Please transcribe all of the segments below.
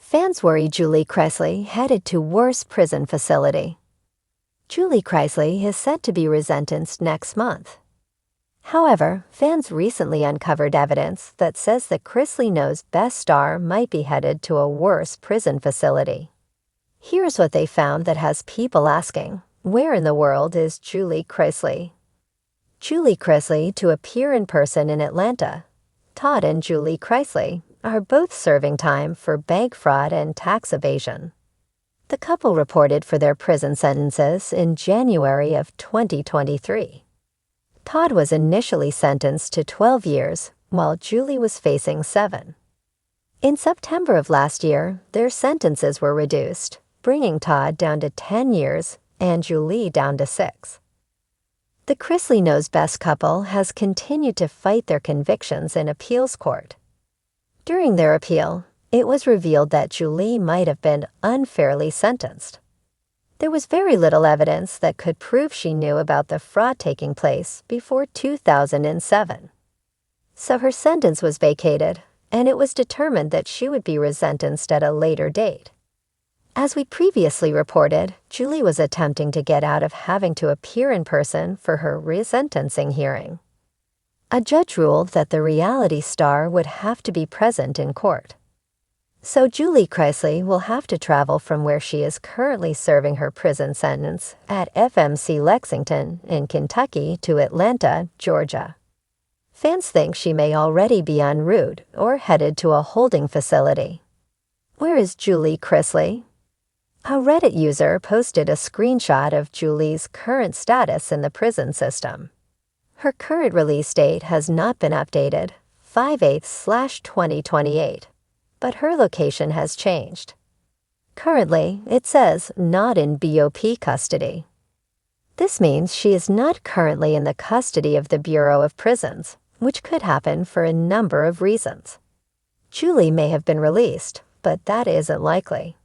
Fans worry Julie Chrisley headed to worse prison facility. Julie Chrisley is set to be resentenced next month. However, fans recently uncovered evidence that says the Chrisley Knows Best star might be headed to a worse prison facility. Here's what they found that has people asking, where in the world is Julie Chrisley? Julie Chrisley to appear in person in Atlanta. Todd and Julie Chrisley are both serving time for bank fraud and tax evasion. The couple reported for their prison sentences in January of 2023. Todd was initially sentenced to 12 years, while Julie was facing 7. In September of last year, their sentences were reduced, bringing Todd down to 10 years and Julie down to 6. The Chrisley Knows Best couple has continued to fight their convictions in appeals court. During their appeal, it was revealed that Julie might have been unfairly sentenced. There was very little evidence that could prove she knew about the fraud taking place before 2007. So her sentence was vacated, and it was determined that she would be resentenced at a later date. As we previously reported, Julie was attempting to get out of having to appear in person for her resentencing hearing. A judge ruled that the reality star would have to be present in court. So Julie Chrisley will have to travel from where she is currently serving her prison sentence at FMC Lexington in Kentucky to Atlanta, Georgia. Fans think she may already be en route or headed to a holding facility. Where is Julie Chrisley? A Reddit user posted a screenshot of Julie's current status in the prison system. Her current release date has not been updated, 5/8/2028, but her location has changed. Currently, it says not in BOP custody. This means she is not currently in the custody of the Bureau of Prisons, which could happen for a number of reasons. Julie may have been released, but that isn't likely.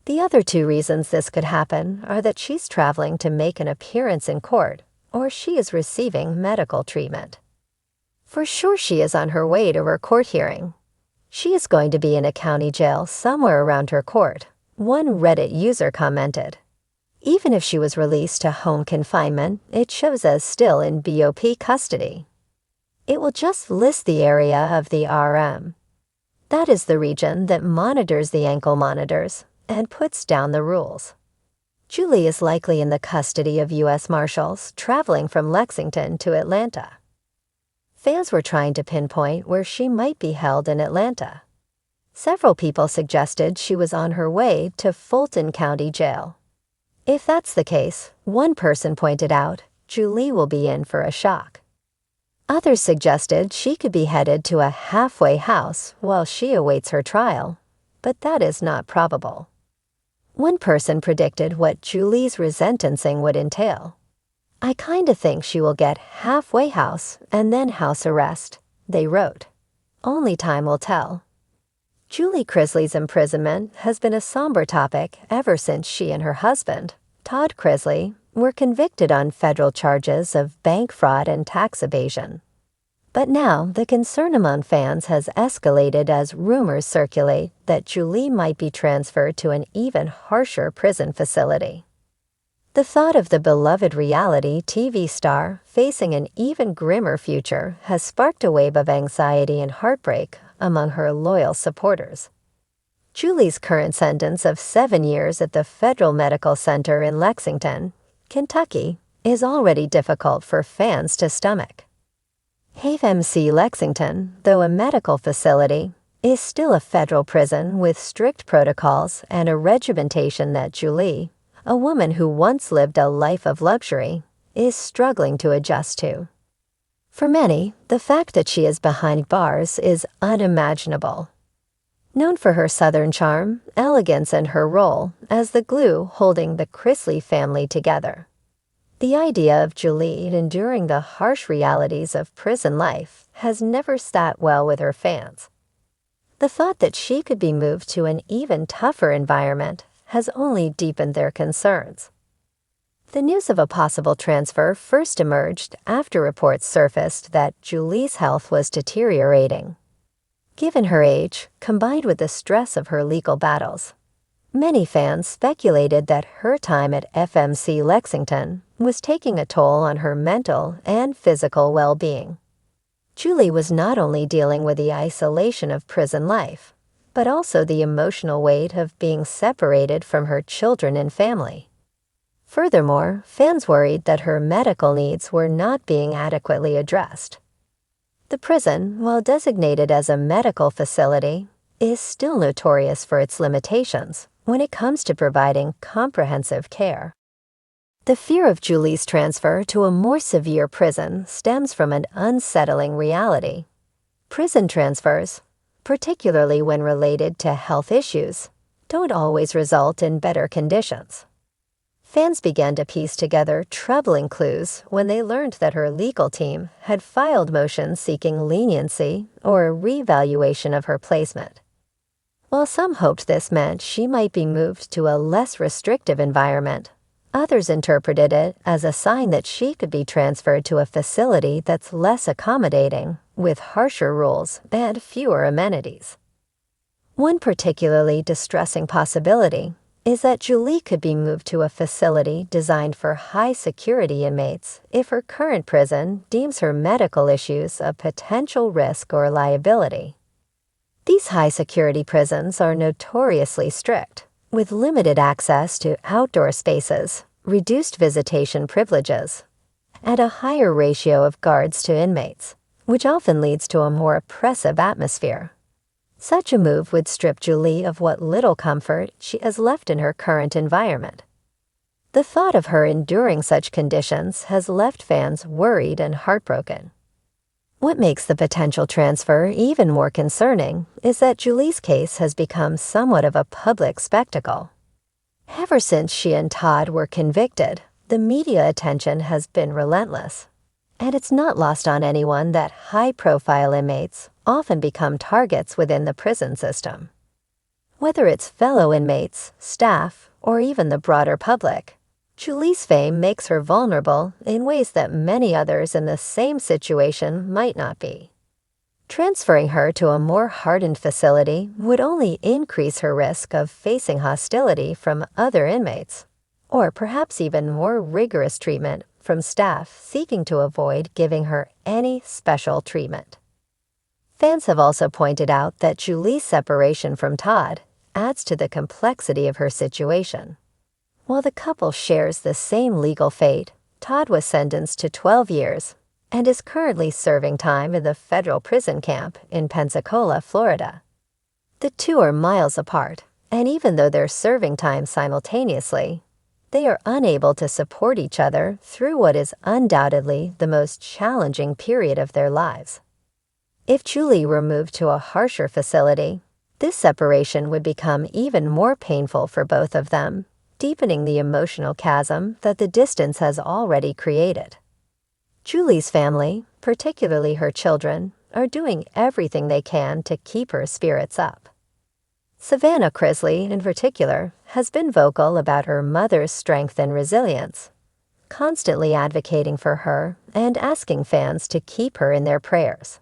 The other two reasons this could happen are that she's traveling to make an appearance in court, or she is receiving medical treatment. For sure she is on her way to her court hearing. She is going to be in a county jail somewhere around her court, one Reddit user commented. Even if she was released to home confinement, it shows as still in BOP custody. It will just list the area of the RM. That is the region that monitors the ankle monitors and puts down the rules. Julie is likely in the custody of U.S. Marshals traveling from Lexington to Atlanta. Fans were trying to pinpoint where she might be held in Atlanta. Several people suggested she was on her way to Fulton County Jail. If that's the case, one person pointed out Julie will be in for a shock. Others suggested she could be headed to a halfway house while she awaits her trial, but that is not probable. One person predicted what Julie's resentencing would entail. I kinda think she will get halfway house and then house arrest, they wrote. Only time will tell. Julie Chrisley's imprisonment has been a somber topic ever since she and her husband, Todd Chrisley, were convicted on federal charges of bank fraud and tax evasion. But now the concern among fans has escalated as rumors circulate that Julie might be transferred to an even harsher prison facility. The thought of the beloved reality TV star facing an even grimmer future has sparked a wave of anxiety and heartbreak among her loyal supporters. Julie's current sentence of 7 years at the Federal Medical Center in Lexington, Kentucky, is already difficult for fans to stomach. FMC Lexington, though a medical facility, is still a federal prison with strict protocols and a regimentation that Julie, a woman who once lived a life of luxury, is struggling to adjust to. For many, the fact that she is behind bars is unimaginable. Known for her Southern charm, elegance, and her role as the glue holding the Chrisley family together, the idea of Julie enduring the harsh realities of prison life has never sat well with her fans. The thought that she could be moved to an even tougher environment has only deepened their concerns. The news of a possible transfer first emerged after reports surfaced that Julie's health was deteriorating. Given her age, combined with the stress of her legal battles, many fans speculated that her time at FMC Lexington was taking a toll on her mental and physical well-being. Julie was not only dealing with the isolation of prison life, but also the emotional weight of being separated from her children and family. Furthermore, fans worried that her medical needs were not being adequately addressed. The prison, while designated as a medical facility, is still notorious for its limitations when it comes to providing comprehensive care. The fear of Julie's transfer to a more severe prison stems from an unsettling reality. Prison transfers, particularly when related to health issues, don't always result in better conditions. Fans began to piece together troubling clues when they learned that her legal team had filed motions seeking leniency or a reevaluation of her placement. While some hoped this meant she might be moved to a less restrictive environment, others interpreted it as a sign that she could be transferred to a facility that's less accommodating, with harsher rules and fewer amenities. One particularly distressing possibility is that Julie could be moved to a facility designed for high-security inmates if her current prison deems her medical issues a potential risk or liability. These high-security prisons are notoriously strict, with limited access to outdoor spaces, reduced visitation privileges, and a higher ratio of guards to inmates, which often leads to a more oppressive atmosphere. Such a move would strip Julie of what little comfort she has left in her current environment. The thought of her enduring such conditions has left fans worried and heartbroken. What makes the potential transfer even more concerning is that Julie's case has become somewhat of a public spectacle. Ever since she and Todd were convicted, the media attention has been relentless. And it's not lost on anyone that high-profile inmates often become targets within the prison system. Whether it's fellow inmates, staff, or even the broader public, Julie's fame makes her vulnerable in ways that many others in the same situation might not be. Transferring her to a more hardened facility would only increase her risk of facing hostility from other inmates, or perhaps even more rigorous treatment from staff seeking to avoid giving her any special treatment. Fans have also pointed out that Julie's separation from Todd adds to the complexity of her situation. While the couple shares the same legal fate, Todd was sentenced to 12 years and is currently serving time in the federal prison camp in Pensacola, Florida. The two are miles apart, and even though they're serving time simultaneously, they are unable to support each other through what is undoubtedly the most challenging period of their lives. If Julie were moved to a harsher facility, this separation would become even more painful for both of them, deepening the emotional chasm that the distance has already created. Julie's family, particularly her children, are doing everything they can to keep her spirits up. Savannah Chrisley, in particular, has been vocal about her mother's strength and resilience, constantly advocating for her and asking fans to keep her in their prayers.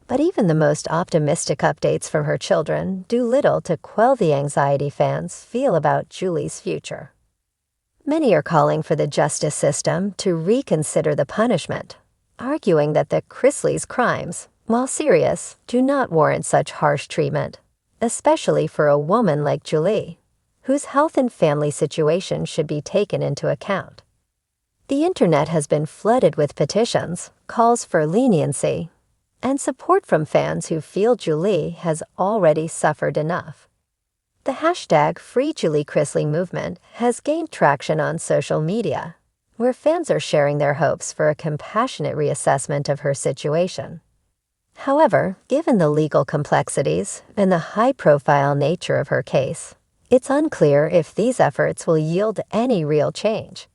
But even the most optimistic updates from her children do little to quell the anxiety fans feel about Julie's future. Many are calling for the justice system to reconsider the punishment, arguing that the Chrisley's crimes, while serious, do not warrant such harsh treatment, especially for a woman like Julie, whose health and family situation should be taken into account. The internet has been flooded with petitions, calls for leniency, and support from fans who feel Julie has already suffered enough. The hashtag #FreeJulieChristly movement has gained traction on social media, where fans are sharing their hopes for a compassionate reassessment of her situation. However, given the legal complexities and the high-profile nature of her case, it's unclear if these efforts will yield any real change.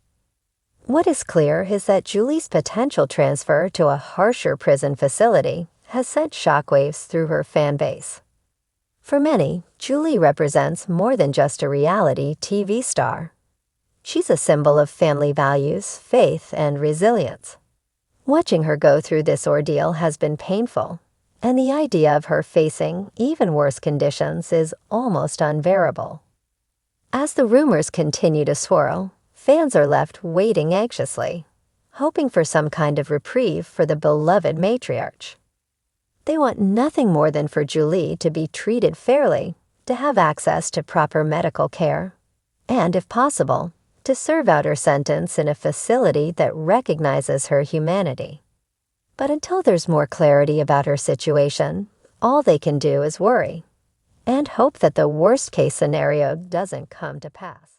What is clear is that Julie's potential transfer to a harsher prison facility has sent shockwaves through her fan base. For many, Julie represents more than just a reality TV star. She's a symbol of family values, faith, and resilience. Watching her go through this ordeal has been painful, and the idea of her facing even worse conditions is almost unbearable. As the rumors continue to swirl, fans are left waiting anxiously, hoping for some kind of reprieve for the beloved matriarch. They want nothing more than for Julie to be treated fairly, to have access to proper medical care, and, if possible, to serve out her sentence in a facility that recognizes her humanity. But until there's more clarity about her situation, all they can do is worry and hope that the worst-case scenario doesn't come to pass.